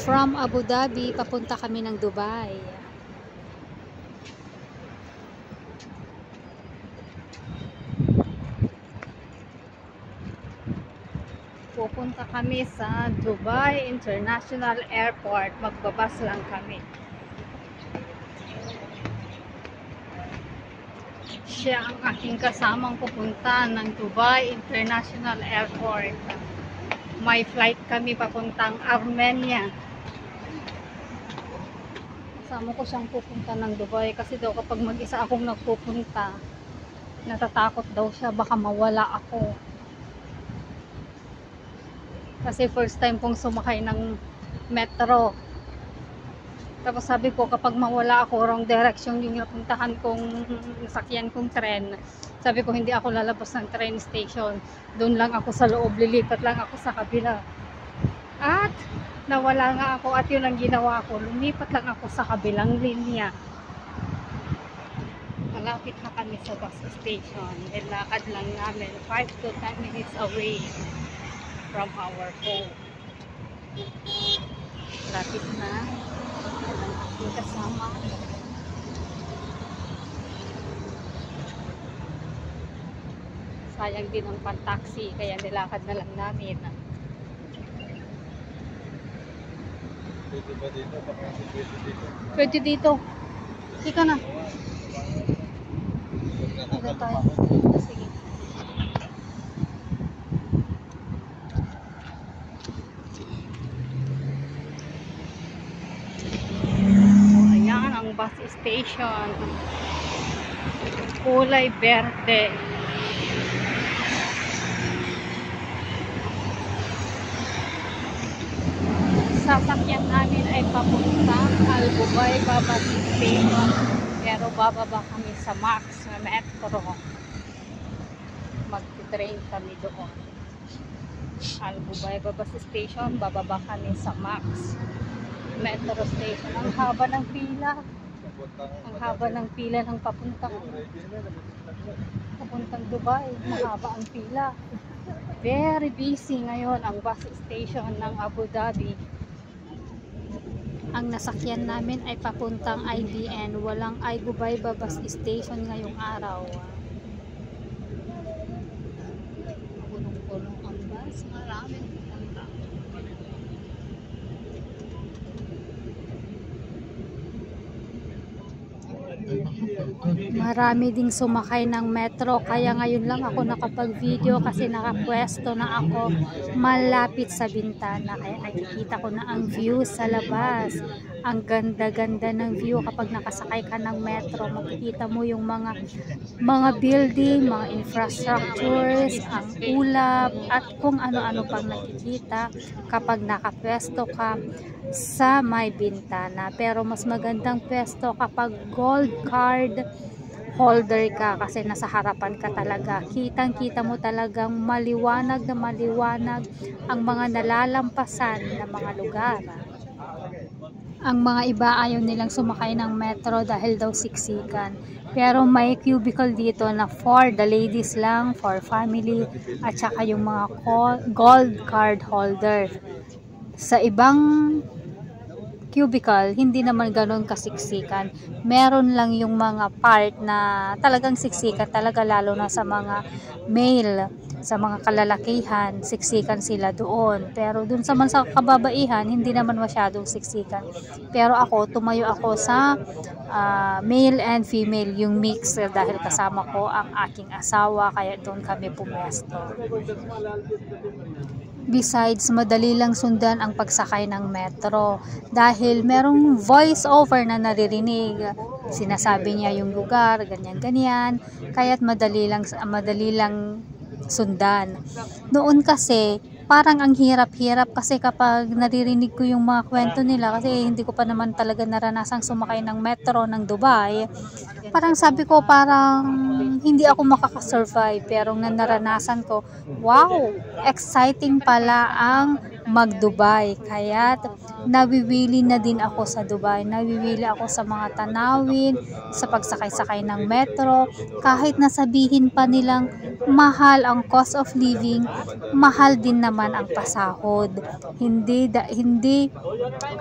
From Abu Dhabi, papunta kami ng Dubai. Pupunta kami sa Dubai International Airport. Magbabas lang kami. Siya ang aking kasamang pupunta ng Dubai International Airport. May flight kami papuntang Armenia. Kasama ko siyang pupunta ng Dubai kasi daw kapag mag-isa akong nagpupunta, natatakot daw siya baka mawala ako. Kasi first time kong sumakay ng metro. Tapos sabi ko kapag mawala ako, wrong direction yung napuntahan kong nasakyan kong tren. Sabi ko hindi ako lalabas ng train station. Doon lang ako sa loob, lilipat lang ako sa kabila. At nawala nga ako at yun ang ginawa ko. Lumipat lang ako sa kabilang linya. Malapit na kami sa bus station. Lakad lang namin 5 to 10 minutes away from our home. Lapit na. Ang aking kasama. Sayang din ang pan-taxi, kaya nilakad na lang namin. Pwede ba dito? Baka pwede dito. Pwede dito. Ika na. Pwede tayo. Sige. Ayan ang bus station. Kulay berde. Sasakyan namin ay papuntang Al Bubaybah bus station. Pero bababa kami sa Max Metro. Mag-train kami doon. Al Bubaybah bus station, bababa kami sa Max Metro station. Ang haba ng pila. Ang haba ng pila ng papuntang Dubai. Mahaba ang pila. Very busy ngayon ang bus station ng Abu Dhabi. Ang nasakyan namin ay papuntang IBN. Walang Al Bubaybah bus station ngayong araw. Punong-punong ang bus. Maraming pupunta. Marami ding sumakay ng metro, kaya ngayon lang ako nakapag-video kasi nakapwesto na ako malapit sa bintana, kaya nakikita ko na ang view sa labas. Ang ganda-ganda ng view kapag nakasakay ka ng metro. Makikita mo yung mga building, mga infrastructures, ang ulap at kung ano-ano pang nakikita kapag nakapwesto ka sa may bintana. Pero mas magandang pwesto kapag gold card holder ka kasi nasa harapan ka talaga. Kitang-kita mo talagang maliwanag na maliwanag ang mga nalalampasan na mga lugar. Ang mga iba ayaw nilang sumakay ng metro dahil daw siksikan. Pero may cubicle dito na for the ladies lang, for family, at saka yung mga gold card holder. Sa ibang cubicle, hindi naman ganoon kasiksikan. Meron lang yung mga part na talagang siksikan talaga, lalo na sa mga male, sa mga kalalakihan, siksikan sila doon. Pero doon sa kababaihan, hindi naman masyadong siksikan. Pero ako, tumayo ako sa male and female, yung mix, dahil kasama ko ang aking asawa, kaya doon kami pumesto. Besides, madali lang sundan ang pagsakay ng metro dahil merong voice over na naririnig. Sinasabi niya yung lugar, ganyan-ganyan, kaya't madali lang sundan. Noon kasi parang ang hirap-hirap kasi kapag naririnig ko yung mga kwento nila, kasi hindi ko pa naman talaga naranasang sumakay ng metro ng Dubai. Parang sabi ko parang hindi ako makakasurvive, pero nang naranasan ko, wow, exciting pala ang mag-Dubai. Kaya nawiwili na din ako sa Dubai. Nawiwili ako sa mga tanawin, sa pagsakay-sakay ng metro. Kahit nasabihin pa nilang mahal ang cost of living, mahal din naman ang pasahod. Hindi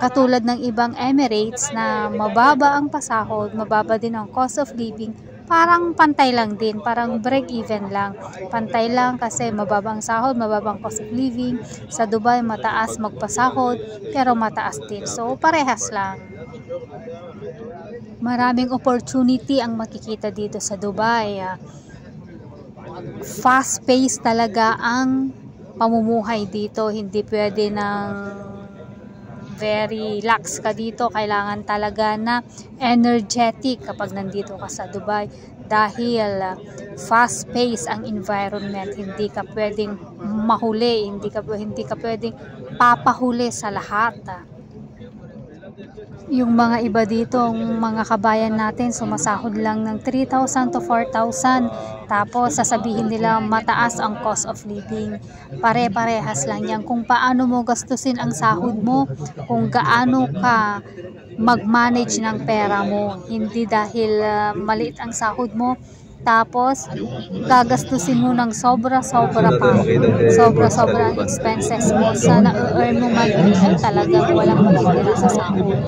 katulad ng ibang Emirates na mababa ang pasahod, mababa din ang cost of living. Parang pantay lang din, parang break-even lang. Pantay lang kasi mababang sahod, mababang cost of living. Sa Dubai, mataas magpasahod, pero mataas din. So, parehas lang. Maraming opportunity ang makikita dito sa Dubai. Fast-paced talaga ang pamumuhay dito. Hindi pwede ng very lax ka dito. Kailangan talaga na energetic kapag nandito ka sa Dubai dahil fast-paced ang environment. Hindi ka pwedeng mahuli, hindi ka pwedeng papahuli sa lahat. Yung mga iba dito, mga kabayan natin, sumasahod lang ng 3,000 to 4,000. Tapos sasabihin nila mataas ang cost of living. Pare-parehas lang yan. Kung paano mo gastusin ang sahod mo, kung gaano ka mag-manage ng pera mo. Hindi dahil maliit ang sahod mo, tapos gagastusin mo ng sobra-sobra pa. Sobra-sobra ang expenses mo. Sa na-earn mo man ay talagang walang matitira sa sahod.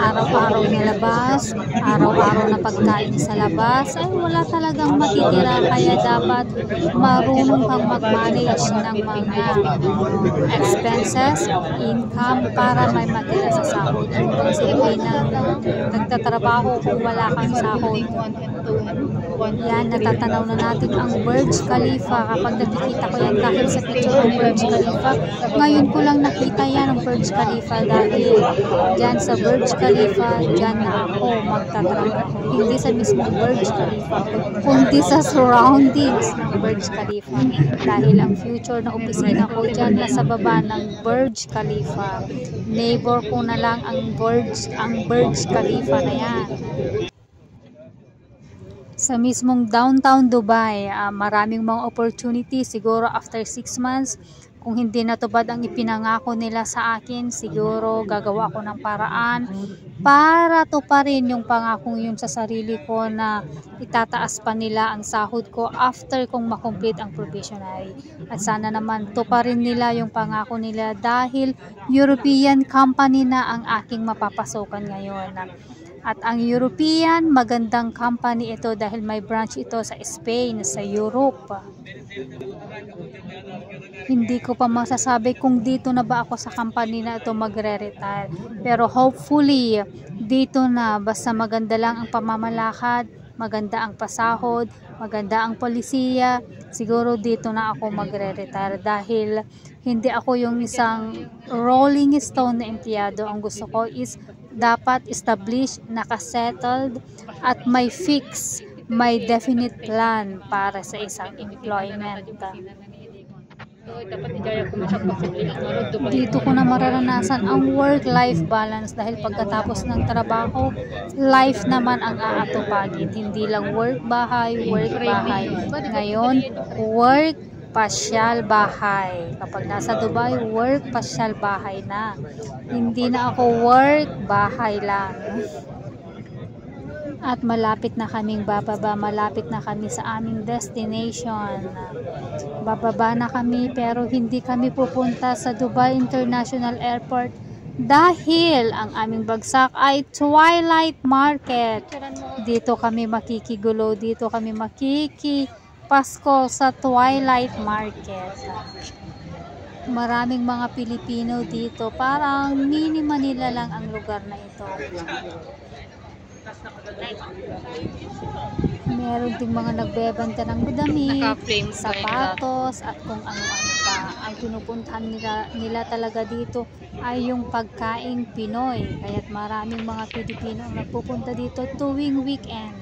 Araw-araw na labas, araw-araw na pagkain sa labas, ay wala talagang matitira. Kaya dapat marunong kang mag-manage ng mga expenses, income, para may matira sa sahod. Kung silipin na nagtatrabaho kung wala kang sahod. Yan, natatanaw na natin ang Burj Khalifa. Kapag nakikita ko yan kahit sa picture ng Burj Khalifa, ngayon ko lang nakita yan ang Burj Khalifa dahil dyan sa Burj Khalifa, dyan na ako magtatrabaho. Hindi sa mismong Burj Khalifa, kundi sa surroundings ng Burj Khalifa. Dahil ang future na opisina ko dyan nasa baba ng Burj Khalifa. Neighbor ko na lang ang Burj Khalifa na yan. Sa mismong downtown Dubai, maraming mga opportunity. Siguro after 6 months, kung hindi natupad ang ipinangako nila sa akin, siguro gagawa ko ng paraan para tuparin yung pangakong yun sa sarili ko na itataas pa nila ang sahod ko after kong makomplete ang probationary. At sana naman tuparin nila yung pangako nila dahil European company na ang aking mapapasukan ngayon. At ang European, magandang company ito dahil may branch ito sa Spain, sa Europe. Hindi ko pa masasabi kung dito na ba ako sa company na ito magre-retire. Pero hopefully, dito na. Basta maganda lang ang pamamalakad, maganda ang pasahod, maganda ang polisiya. Siguro dito na ako magre-retire dahil hindi ako yung isang rolling stone na empleyado. Ang gusto ko is dapat established, nakasettled, at may fix, may definite plan para sa isang employment. Dito ko na mararanasan ang work-life balance dahil pagkatapos ng trabaho, life naman ang aatupagin. Hindi lang work-bahay, work-bahay. Ngayon, work, pasyal, bahay. Kapag nasa Dubai, work, pasyal, bahay na. Hindi na ako work, bahay lang. At malapit na kaming bababa, malapit na kami sa aming destination. Bababa na kami pero hindi kami pupunta sa Dubai International Airport dahil ang aming bagsak ay Twilight Market. Dito kami makikigulo, dito kami Pasko sa Twilight Market. Maraming mga Pilipino dito. Parang mini Manila lang ang lugar na ito. Meron ding mga nagbebenta ng damit, sapatos, at kung ano-ano pa. Ang pinupuntahan nila talaga dito ay yung pagkaing Pinoy. Kaya't maraming mga Pilipino ang nagpupunta dito tuwing weekend.